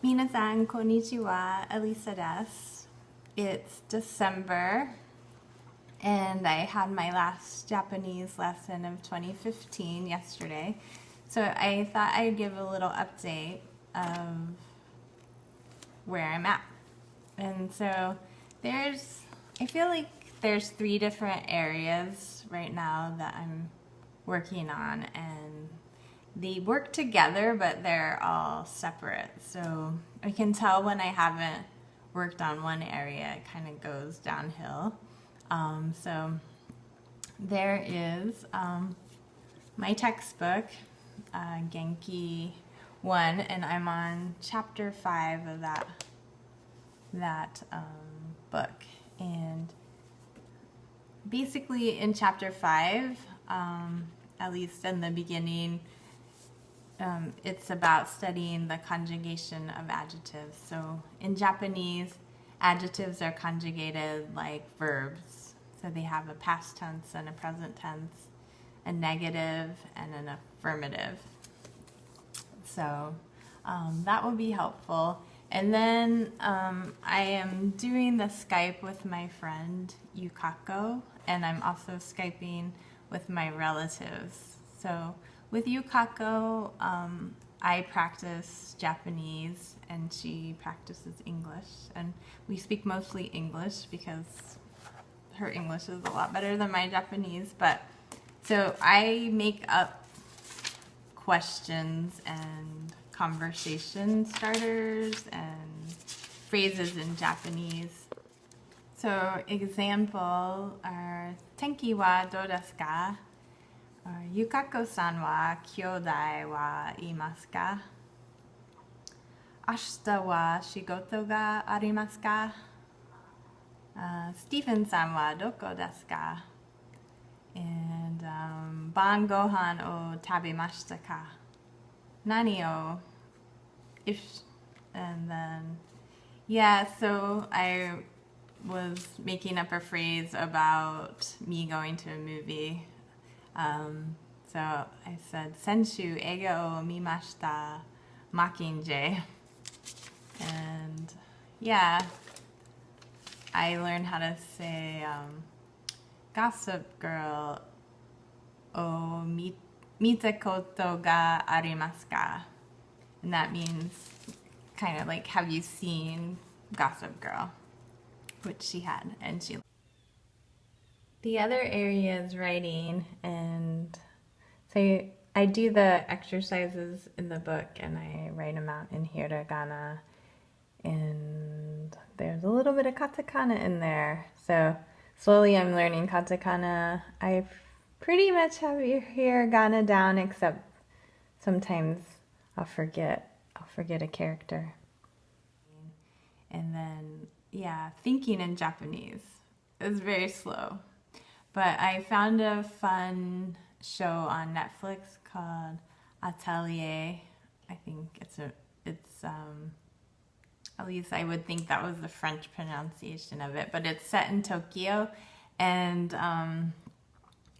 Minasan konnichiwa, Elisa desu. It's December, and I had my last Japanese lesson of 2015 yesterday. So I thought I'd give a little update of where I'm at. And so I feel like there's 3 different areas right now that I'm working on, and they work together, but they're all separate. So I can tell when I haven't worked on one area, it kind of goes downhill. So there is my textbook, Genki 1, and I'm on chapter 5 of that book. And basically in chapter 5, at least in the beginning, it's about studying the conjugation of adjectives. So in Japanese, adjectives are conjugated like verbs. So they have a past tense and a present tense, a negative and an affirmative. So that will be helpful. And then I am doing the Skype with my friend Yukako, and I'm also Skyping with my relatives. So with Yukako, I practice Japanese and she practices English, and we speak mostly English because her English is a lot better than my Japanese. But so I make up questions and conversation starters and phrases in Japanese. So example are tenki wa dou desu ka? Yukako-san wa kyodai wa imasu ka? Ashita wa shigoto ga arimasu ka? Stephen-san wa doko desu ka? And ban gohan o tabemashita ka? Nani o? And then, yeah, so I was making up a phrase about me going to a movie. So I said, Senshu eiga o mimashita makinje. And yeah, I learned how to say Gossip Girl o mita koto ga arimasu ka? And that means kind of like, have you seen Gossip Girl? Which she had, and she. The other area is writing, and so I do the exercises in the book and I write them out in hiragana, and there's a little bit of katakana in there. So slowly I'm learning katakana. I pretty much have hiragana down, except sometimes I'll forget a character. And then, yeah, thinking in Japanese is very slow. But I found a fun show on Netflix called Atelier. I think it's at least I would think that was the French pronunciation of it, but it's set in Tokyo, and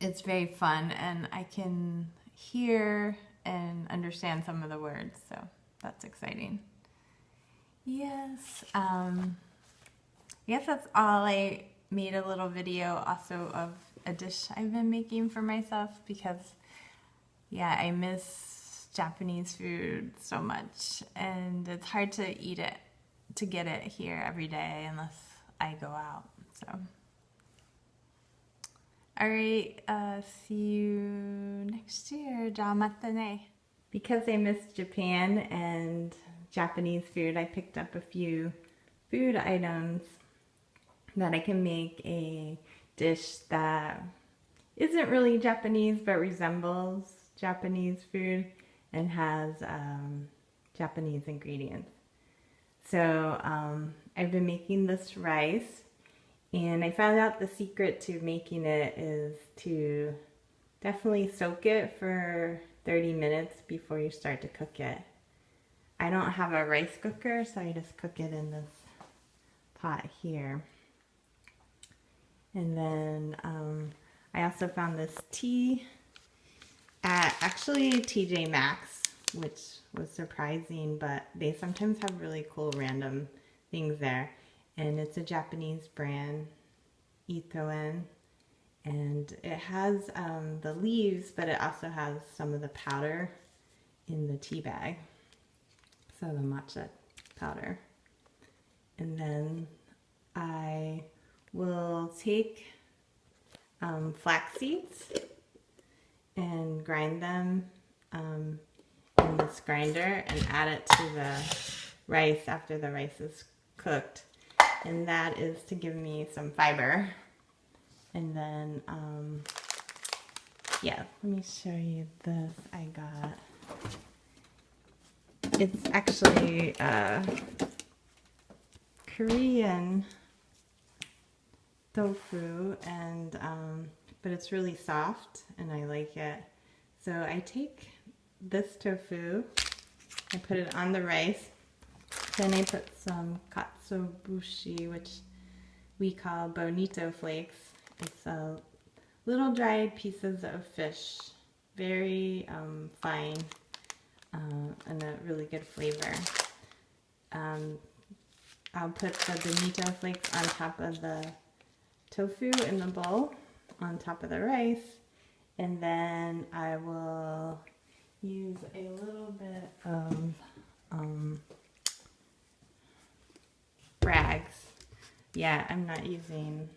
it's very fun, and I can hear and understand some of the words, so that's exciting. Yes, I guess that's all. I made a little video also of a dish I've been making for myself because, yeah, I miss Japanese food so much, and it's hard to eat it, to get it here every day unless I go out, so. Alright, see you next year. Ja mata ne. Because I missed Japan and Japanese food, I picked up a few food items that I can make a dish that isn't really Japanese but resembles Japanese food and has Japanese ingredients. So I've been making this rice, and I found out the secret to making it is to definitely soak it for 30 minutes before you start to cook it. I don't have a rice cooker, so I just cook it in this pot here. And then I also found this tea at actually TJ Maxx, which was surprising, but they sometimes have really cool random things there. And it's a Japanese brand, Itoen, and it has the leaves, but it also has some of the powder in the tea bag, so the matcha powder. And then I will take flax seeds and grind them in this grinder and add it to the rice after the rice is cooked. And that is to give me some fiber. And then, yeah, let me show you this I got. It's actually Korean tofu, and but it's really soft and I like it. So I take this tofu, I put it on the rice, then I put some katsuobushi, which we call bonito flakes. It's little dried pieces of fish, very fine, and a really good flavor. I'll put the bonito flakes on top of the tofu in the bowl, on top of the rice, and then I will use a little bit of rags. Yeah, I'm not using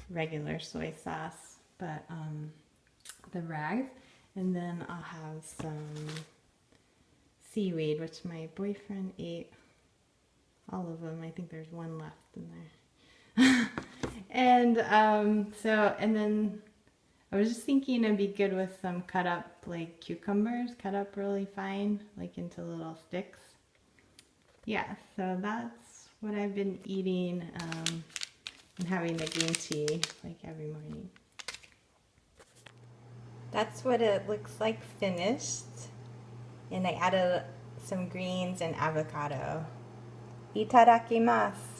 regular soy sauce, but the rags. And then I'll have some seaweed, which my boyfriend ate all of them. I think there's one left in there. And and then I was just thinking it'd be good with some cut up like cucumbers, cut up really fine, like into little sticks. Yeah, so that's what I've been eating and having the green tea like every morning. That's what it looks like finished. And I added some greens and avocado. Itadakimasu.